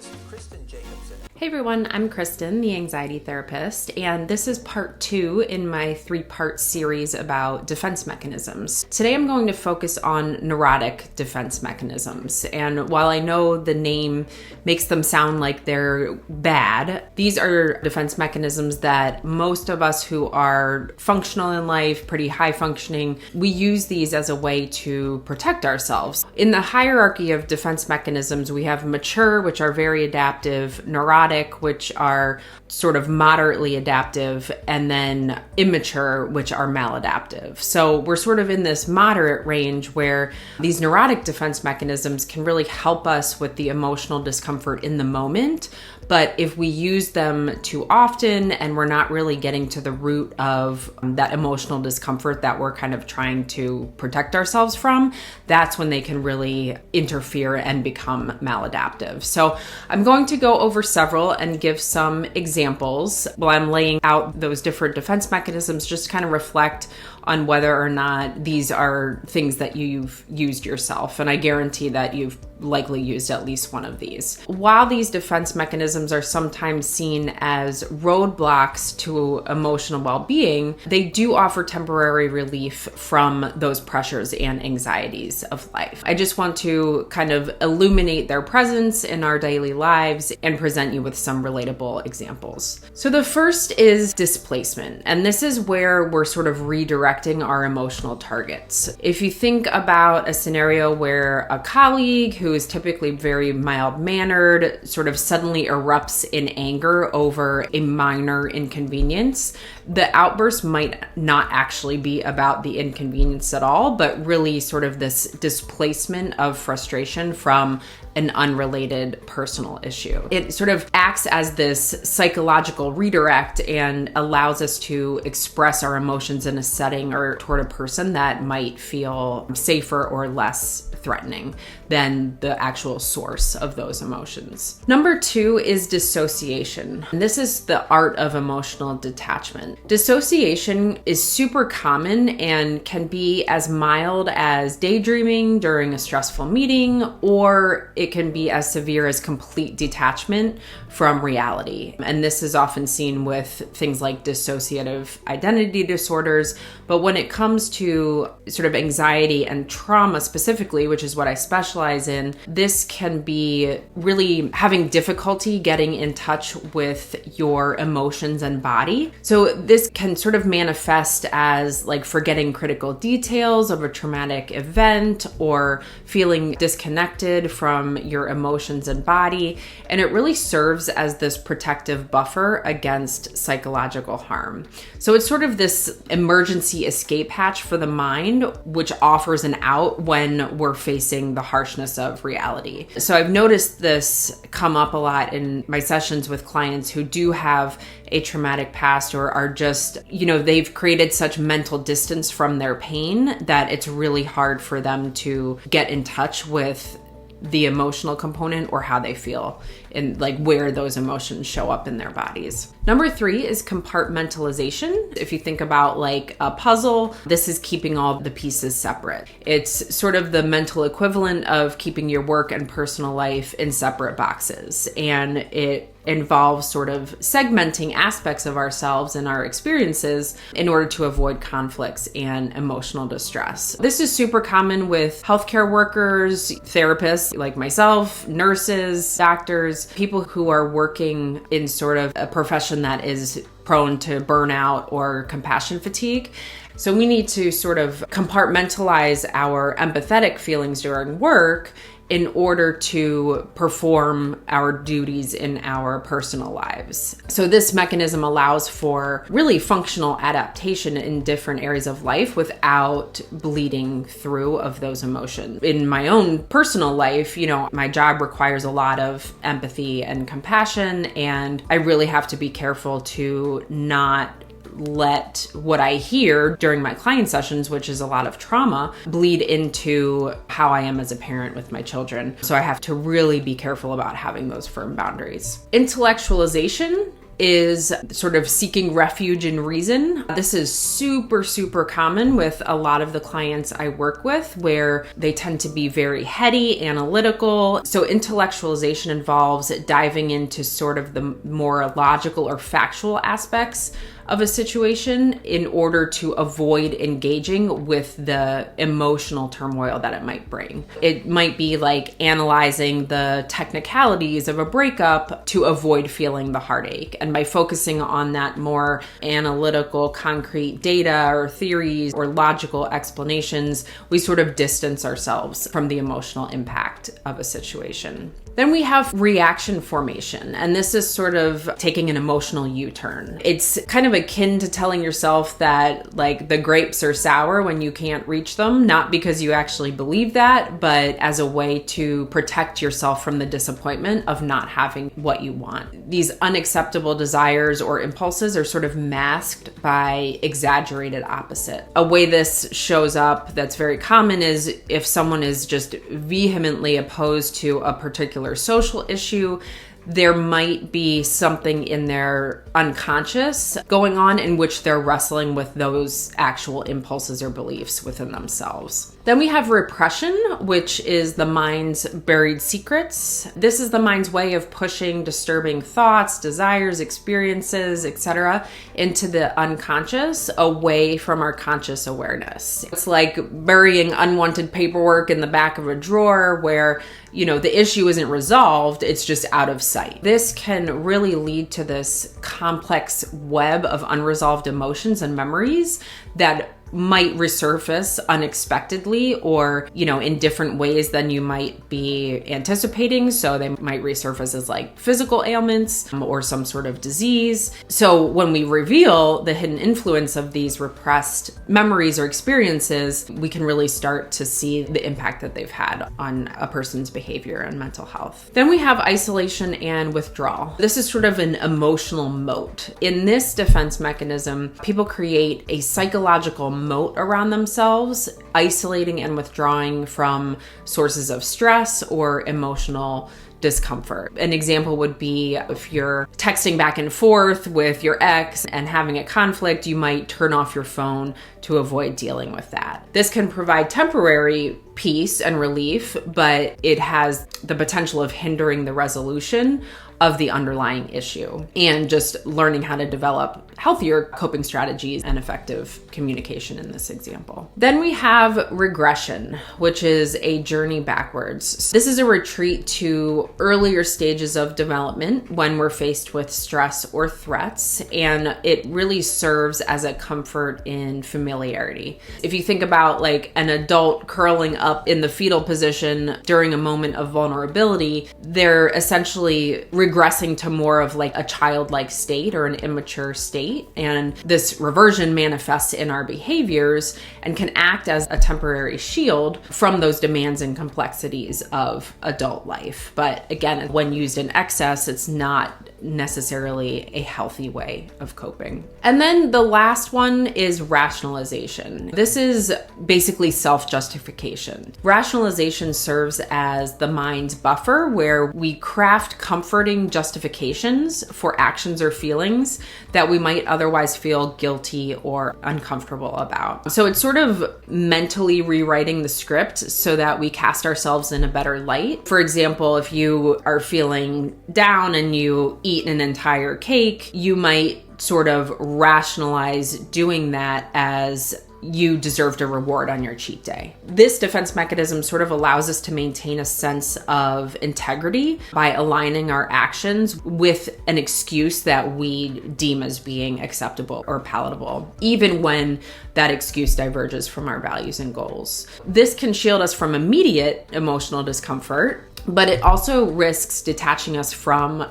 therapist Kristen Jacobson. Hey everyone, I'm Kristen, the anxiety therapist, and this is part 2 in my 3-part series about defense mechanisms. Today I'm going to focus on neurotic defense mechanisms, and while I know the name makes them sound like they're bad, these are defense mechanisms that most of us who are functional in life, pretty high functioning, we use these as a way to protect ourselves. In the hierarchy of defense mechanisms, we have mature, which are very adaptive, neurotic, which are sort of moderately adaptive, and then immature, which are maladaptive. So we're sort of in this moderate range where these neurotic defense mechanisms can really help us with the emotional discomfort in the moment. But if we use them too often and we're not really getting to the root of that emotional discomfort that we're kind of trying to protect ourselves from, that's when they can really interfere and become maladaptive. So I'm going to go over several and give some examples while I'm laying out those different defense mechanisms, just to kind of reflect on whether or not these are things that you've used yourself. And I guarantee that you've likely used at least one of these. While these defense mechanisms are sometimes seen as roadblocks to emotional well-being, they do offer temporary relief from those pressures and anxieties of life. I just want to kind of illuminate their presence in our daily lives and present you with some relatable examples. So the first is displacement, and this is where we're sort of redirecting our emotional targets. If you think about a scenario where a colleague who is typically very mild-mannered sort of suddenly erupts in anger over a minor inconvenience, the outburst might not actually be about the inconvenience at all, but really sort of this displacement of frustration from an unrelated personal issue. It sort of acts as this psychological redirect and allows us to express our emotions in a setting or toward a person that might feel safer or less threatening than the actual source of those emotions. Number 2 is dissociation. And this is the art of emotional detachment. Dissociation is super common and can be as mild as daydreaming during a stressful meeting, or it can be as severe as complete detachment from reality. And this is often seen with things like dissociative identity disorders. But when it comes to sort of anxiety and trauma specifically, which is what I specialize in, this can be really having difficulty getting in touch with your emotions and body. So this can sort of manifest as like forgetting critical details of a traumatic event or feeling disconnected from your emotions and body. And it really serves as this protective buffer against psychological harm. So it's sort of this emergency escape hatch for the mind, which offers an out when we're facing the harshness of reality. So I've noticed this come up a lot in my sessions with clients who do have a traumatic past or are just, they've created such mental distance from their pain that it's really hard for them to get in touch with the emotional component or how they feel and like where those emotions show up in their bodies. Number 3 is compartmentalization. If you think about like a puzzle, this is keeping all the pieces separate. It's sort of the mental equivalent of keeping your work and personal life in separate boxes. And it involves sort of segmenting aspects of ourselves and our experiences in order to avoid conflicts and emotional distress. This is super common with healthcare workers, therapists like myself, nurses, doctors, people who are working in sort of a profession that is prone to burnout or compassion fatigue. So we need to sort of compartmentalize our empathetic feelings during work in order to perform our duties in our personal lives. So this mechanism allows for really functional adaptation in different areas of life without bleeding through of those emotions. In my own personal life, my job requires a lot of empathy and compassion, and I really have to be careful to not let what I hear during my client sessions, which is a lot of trauma, bleed into how I am as a parent with my children. So I have to really be careful about having those firm boundaries. Intellectualization is sort of seeking refuge in reason. This is super, super common with a lot of the clients I work with, where they tend to be very heady, analytical. So intellectualization involves diving into sort of the more logical or factual aspects of a situation in order to avoid engaging with the emotional turmoil that it might bring. It might be like analyzing the technicalities of a breakup to avoid feeling the heartache. And by focusing on that more analytical, concrete data or theories or logical explanations, we sort of distance ourselves from the emotional impact of a situation. Then we have reaction formation, and this is sort of taking an emotional U-turn. It's kind of akin to telling yourself that like the grapes are sour when you can't reach them, not because you actually believe that, but as a way to protect yourself from the disappointment of not having what you want. These unacceptable desires or impulses are sort of masked by exaggerated opposite. A way this shows up that's very common is if someone is just vehemently opposed to a particular social issue, there might be something in their unconscious going on in which they're wrestling with those actual impulses or beliefs within themselves. Then we have repression, which is the mind's buried secrets. This is the mind's way of pushing disturbing thoughts, desires, experiences, etc. into the unconscious, away from our conscious awareness. It's like burying unwanted paperwork in the back of a drawer where, the issue isn't resolved, it's just out of sight. This can really lead to this complex web of unresolved emotions and memories that might resurface unexpectedly or, in different ways than you might be anticipating. So they might resurface as like physical ailments or some sort of disease. So when we reveal the hidden influence of these repressed memories or experiences, we can really start to see the impact that they've had on a person's behavior and mental health. Then we have isolation and withdrawal. This is sort of an emotional moat. In this defense mechanism, people create a psychological moat around themselves, isolating and withdrawing from sources of stress or emotional discomfort. An example would be if you're texting back and forth with your ex and having a conflict, you might turn off your phone to avoid dealing with that. This can provide temporary peace and relief, but it has the potential of hindering the resolution of the underlying issue and just learning how to develop healthier coping strategies and effective communication in this example. Then we have regression, which is a journey backwards. This is a retreat to earlier stages of development when we're faced with stress or threats, and it really serves as a comfort in familiarity. If you think about like an adult curling up in the fetal position during a moment of vulnerability, they're essentially regressing to more of like a childlike state or an immature state. And this reversion manifests in our behaviors and can act as a temporary shield from those demands and complexities of adult life. But again, when used in excess, it's not necessarily a healthy way of coping. And then the last one is rationalization. This is basically self-justification. Rationalization serves as the mind's buffer where we craft comforting justifications for actions or feelings that we might otherwise feel guilty or uncomfortable about. So it's sort of mentally rewriting the script so that we cast ourselves in a better light. For example, if you are feeling down and you eat an entire cake, you might sort of rationalize doing that as you deserved a reward on your cheat day. This defense mechanism sort of allows us to maintain a sense of integrity by aligning our actions with an excuse that we deem as being acceptable or palatable, even when that excuse diverges from our values and goals. This can shield us from immediate emotional discomfort, but it also risks detaching us from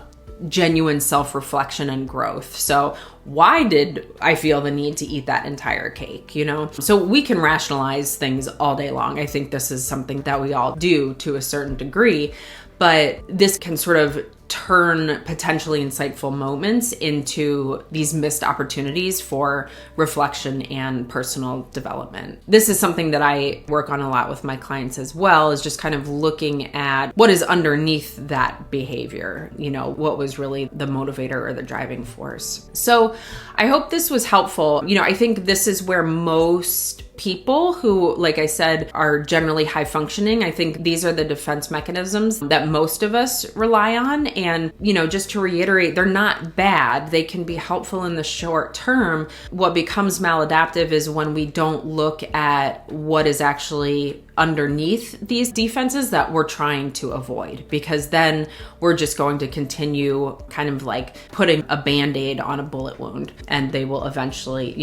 genuine self-reflection and growth. So why did I feel the need to eat that entire cake, So we can rationalize things all day long. I think this is something that we all do to a certain degree, but this can sort of turn potentially insightful moments into these missed opportunities for reflection and personal development. This is something that I work on a lot with my clients as well, is just kind of looking at what is underneath that behavior, what was really the motivator or the driving force. So I hope this was helpful. I think this is where most people who, like I said, are generally high functioning, I think these are the defense mechanisms that most of us rely on. And, just to reiterate, they're not bad. They can be helpful in the short term. What becomes maladaptive is when we don't look at what is actually underneath these defenses that we're trying to avoid, because then we're just going to continue kind of like putting a band-aid on a bullet wound, and they will eventually,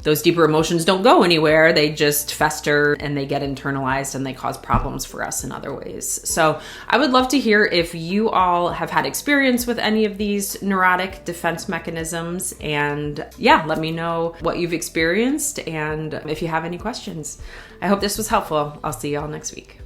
those deeper emotions don't go anywhere. They just fester and they get internalized and they cause problems for us in other ways. So I would love to hear if you all have had experience with any of these neurotic defense mechanisms, and let me know what you've experienced and if you have any questions. I hope this was helpful. I'll see you all next week.